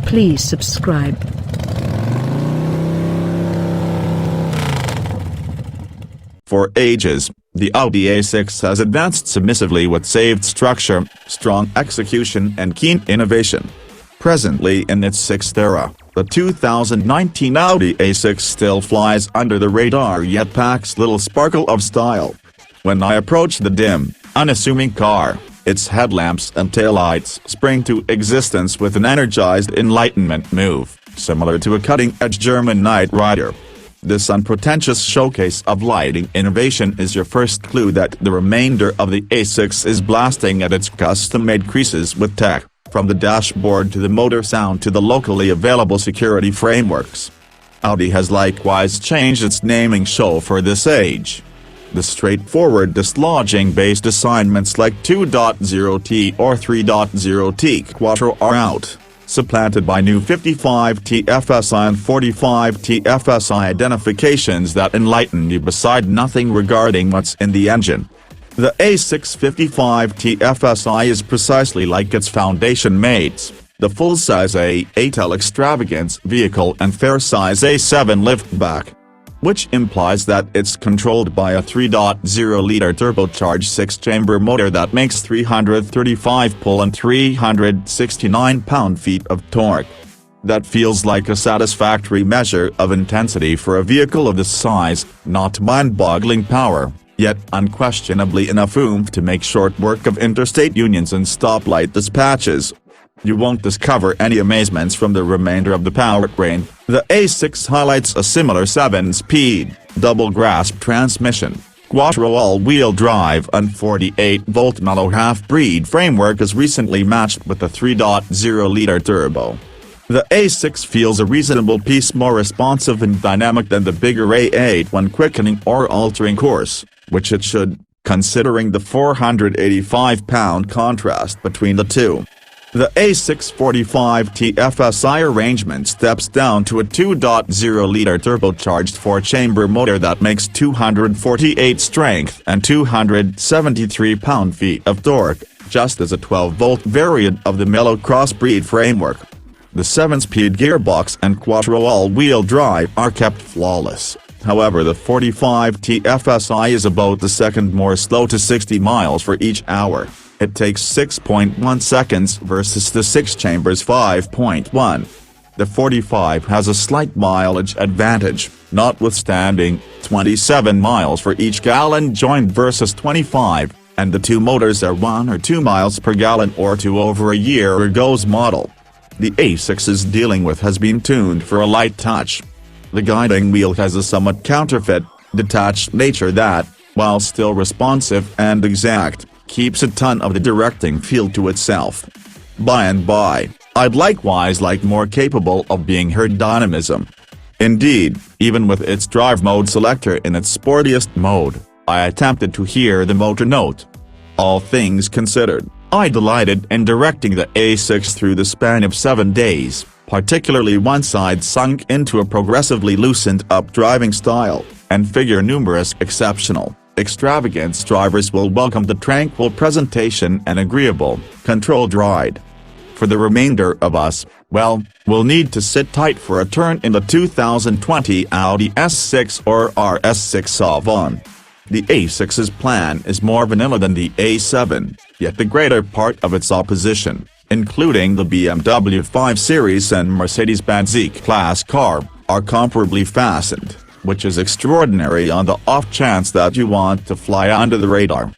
Please subscribe. For ages, the Audi A6 has advanced submissively with saved structure, strong execution and keen innovation. Presently in its sixth era, the 2019 Audi A6 still flies under the radar yet packs little sparkle of style. When I approach the dim, unassuming car, its headlamps and taillights spring to existence with an energized enlightenment move, similar to a cutting-edge German Knight Rider. This unpretentious showcase of lighting innovation is your first clue that the remainder of the A6 is blasting at its custom-made creases with tech, from the dashboard to the motor sound to the locally available security frameworks. Audi has likewise changed its naming show for this age. The straightforward dislodging-based assignments like 2.0T or 3.0T Quattro are out, supplanted by new 55 TFSI and 45 TFSI identifications that enlighten you beside nothing regarding what's in the engine. The A6 55 TFSI is precisely like its foundation mates, the full-size A8L extravagance vehicle and fair-size A7 liftback, which implies that it's controlled by a 3.0-liter turbocharged six-chamber motor that makes 335 pull and 369 pound-feet of torque. That feels like a satisfactory measure of intensity for a vehicle of this size, not mind-boggling power, yet unquestionably enough oomph to make short work of interstate unions and stoplight dispatches. You won't discover any amazements from the remainder of the powertrain. The A6 highlights a similar 7-speed, double-grasp transmission, Quattro all-wheel drive and 48-volt mellow half-breed framework is recently matched with the 3.0-liter turbo. The A6 feels a reasonable piece more responsive and dynamic than the bigger A8 when quickening or altering course, which it should, considering the 485-pound contrast between the two. The A6 45 TFSI arrangement steps down to a 2.0-liter turbocharged four-chamber motor that makes 248 strength and 273 pound-feet of torque, just as a 12-volt variant of the mellow crossbreed framework. The 7-speed gearbox and Quattro all-wheel drive are kept flawless. However, the 45 TFSI is about a second more slow to 60 miles for each hour. It takes 6.1 seconds versus the 6-chamber's 5.1. The 45 has a slight mileage advantage, notwithstanding, 27 miles for each gallon joined versus 25, and the two motors are 1 or 2 miles per gallon or to over a year ago's model. The A6's dealing with has been tuned for a light touch. The guiding wheel has a somewhat counterfeit, detached nature that, while still responsive and exact, keeps a ton of the directing feel to itself. By and by, I'd likewise like more capable of being heard dynamism. Indeed, even with its drive mode selector in its sportiest mode, I attempted to hear the motor note. All things considered, I delighted in directing the A6 through the span of 7 days, particularly once I'd sunk into a progressively loosened up driving style, and figure numerous exceptional, extravagance drivers will welcome the tranquil presentation and agreeable, controlled ride. For the remainder of us, well, we'll need to sit tight for a turn in the 2020 Audi S6 or RS6 Savon. The A6's plan is more vanilla than the A7, yet the greater part of its opposition, including the BMW 5 Series and Mercedes-Benz E-Class car, are comparably fastened, which is extraordinary on the off chance that you want to fly under the radar.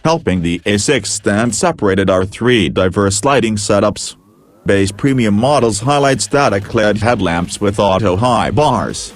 Helping the A6 stand separated are 3 diverse lighting setups. Base premium models highlight static LED headlamps with auto high bars.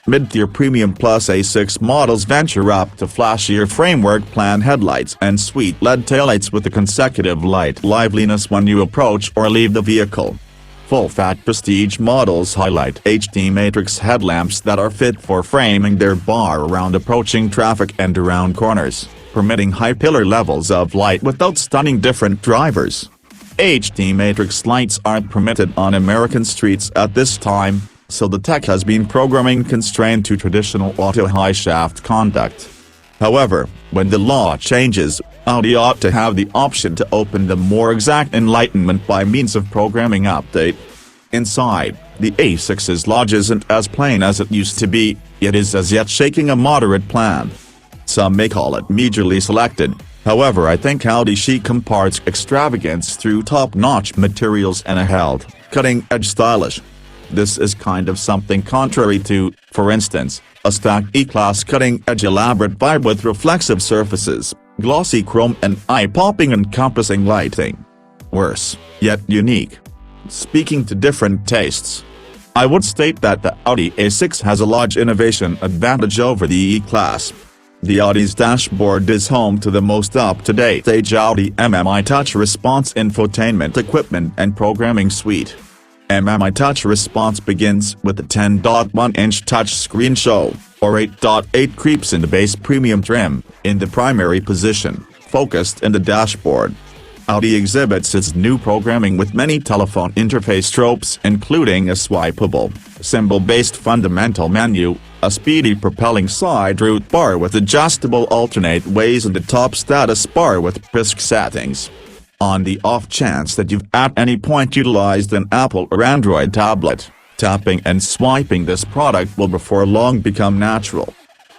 Mid-tier premium plus A6 models venture up to flashier framework plan headlights and sweet LED taillights with a consecutive light liveliness when you approach or leave the vehicle. Full-fat prestige models highlight HD matrix headlamps that are fit for framing their bar around approaching traffic and around corners, permitting high pillar levels of light without stunning different drivers. HD matrix lights aren't permitted on American streets at this time, so the tech has been programming constrained to traditional auto high shaft conduct. However, when the law changes, Audi ought to have the option to open the more exact enlightenment by means of programming update. Inside, the A6's lodge isn't as plain as it used to be, it is as yet shaking a moderate plan. Some may call it majorly selected, however I think Audi chic imparts extravagance through top-notch materials and a held, cutting-edge stylish. This is kind of something contrary to, for instance, a stacked E-Class cutting-edge elaborate vibe with reflexive surfaces, glossy chrome and eye-popping encompassing lighting. Worse, yet unique. Speaking to different tastes, I would state that the Audi A6 has a large innovation advantage over the E-Class. The Audi's dashboard is home to the most up-to-date age Audi MMI Touch Response infotainment equipment and programming suite. MMI Touch Response begins with the 10.1-inch touchscreen show, or 8.8 creeps in the base premium trim, in the primary position, focused in the dashboard. Audi exhibits its new programming with many telephone interface tropes including a swipeable, symbol-based fundamental menu, a speedy propelling side route bar with adjustable alternate ways and the top status bar with brisk settings. On the off chance that you've at any point utilized an Apple or Android tablet, tapping and swiping this product will before long become natural.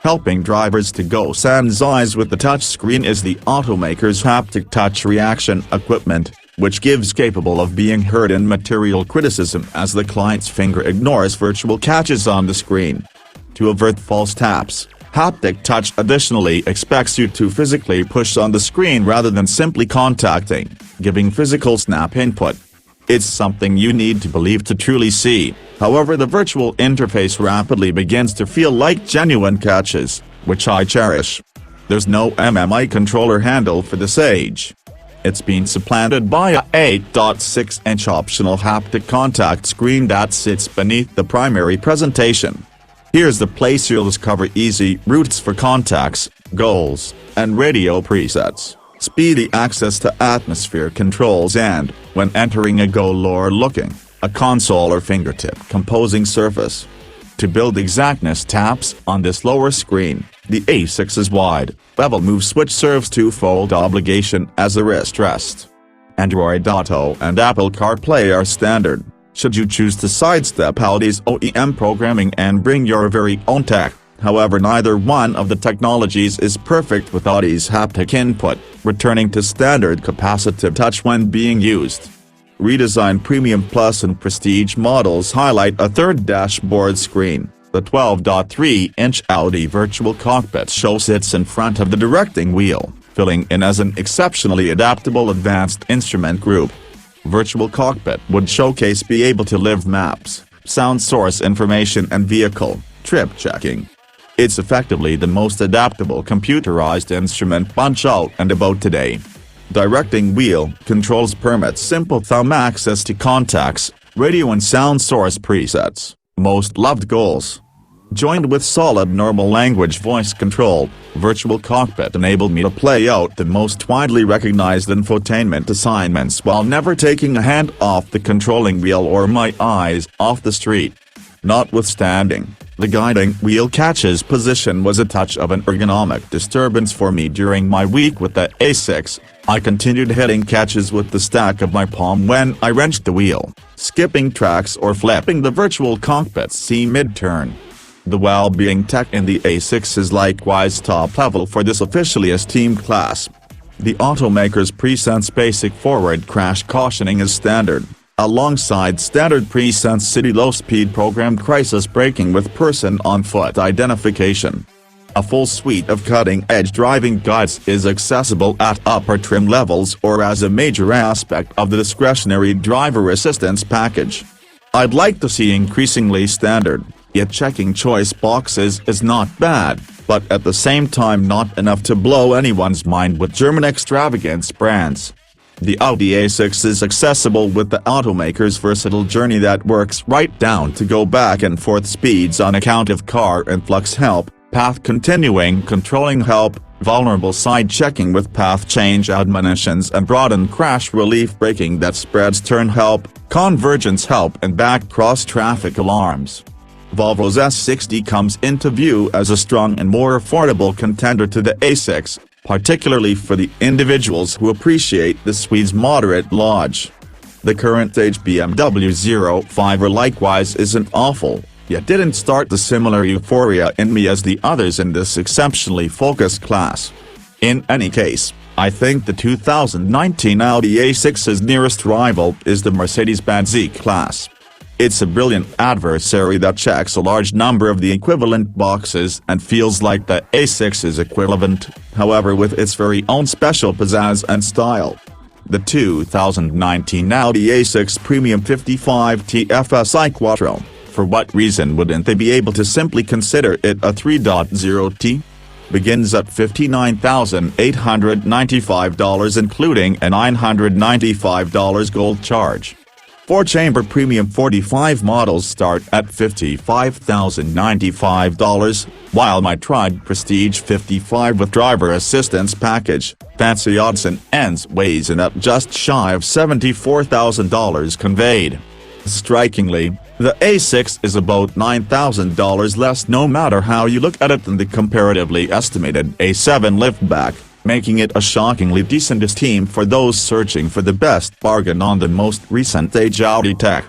Helping drivers to go sans eyes with the touchscreen is the automaker's haptic touch reaction equipment, which gives capable of being heard in material criticism as the client's finger ignores virtual catches on the screen. To avert false taps, haptic touch additionally expects you to physically push on the screen rather than simply contacting, giving physical snap input. It's something you need to believe to truly see, however the virtual interface rapidly begins to feel like genuine catches, which I cherish. There's no MMI controller handle for this age. It's been supplanted by a 8.6-inch optional haptic contact screen that sits beneath the primary presentation. Here's the place you'll discover easy routes for contacts, goals, and radio presets, speedy access to atmosphere controls and, when entering a goal or looking, a console or fingertip composing surface. To build exactness taps on this lower screen, the A6's wide, bevel move switch serves twofold obligation as a wrist rest. Android Auto and Apple CarPlay are standard, should you choose to sidestep Audi's OEM programming and bring your very own tech. However, neither one of the technologies is perfect with Audi's haptic input, returning to standard capacitive touch when being used. Redesigned Premium Plus and Prestige models highlight a third dashboard screen. The 12.3-inch Audi Virtual Cockpit show sits in front of the directing wheel, filling in as an exceptionally adaptable advanced instrument group. Virtual Cockpit would showcase be able to live maps, sound source information and vehicle trip checking. It's effectively the most adaptable computerized instrument punch out and about today. Directing wheel controls permits simple thumb access to contacts, radio and sound source presets, most loved goals. Joined with solid normal language voice control, Virtual Cockpit enabled me to play out the most widely recognized infotainment assignments while never taking a hand off the controlling wheel or my eyes off the street. Notwithstanding, the guiding wheel catch's position was a touch of an ergonomic disturbance for me during my week with the A6, I continued hitting catches with the stack of my palm when I wrenched the wheel, skipping tracks or flipping the Virtual Cockpit C mid-turn. The well-being tech in the A6 is likewise top level for this officially esteemed class. The automaker's PreSense basic forward crash cautioning is standard, alongside standard PreSense city low-speed programmed crisis braking with person-on-foot identification. A full suite of cutting-edge driving guides is accessible at upper trim levels or as a major aspect of the discretionary driver assistance package. I'd like to see increasingly standard, yet checking choice boxes is not bad, but at the same time not enough to blow anyone's mind with German extravagance brands. The Audi A6 is accessible with the automaker's versatile journey that works right down to go back and forth speeds on account of car and flux help, path continuing controlling help, vulnerable side checking with path change admonitions and broadened crash relief braking that spreads turn help, convergence help and back cross traffic alarms. Volvo's S60 comes into view as a strong and more affordable contender to the A6, particularly for the individuals who appreciate the Swede's moderate lodge. The current age BMW 05 likewise isn't awful, yet didn't start the similar euphoria in me as the others in this exceptionally focused class. In any case, I think the 2019 Audi A6's nearest rival is the Mercedes-Benz E-Class. It's a brilliant adversary that checks a large number of the equivalent boxes and feels like the A6's equivalent, however with its very own special pizzazz and style. The 2019 Audi A6 Premium 55 TFSI Quattro, for what reason wouldn't they be able to simply consider it a 3.0T? Begins at $59,895 including a $995 gold charge. 4-chamber Premium 45 models start at $55,095, while my tried Prestige 55 with driver assistance package, fancy odds and ends weighs in at just shy of $74,000 conveyed. Strikingly, the A6 is about $9,000 less no matter how you look at it than the comparatively estimated A7 liftback, making it a shockingly decent esteem for those searching for the best bargain on the most recent age Audi tech.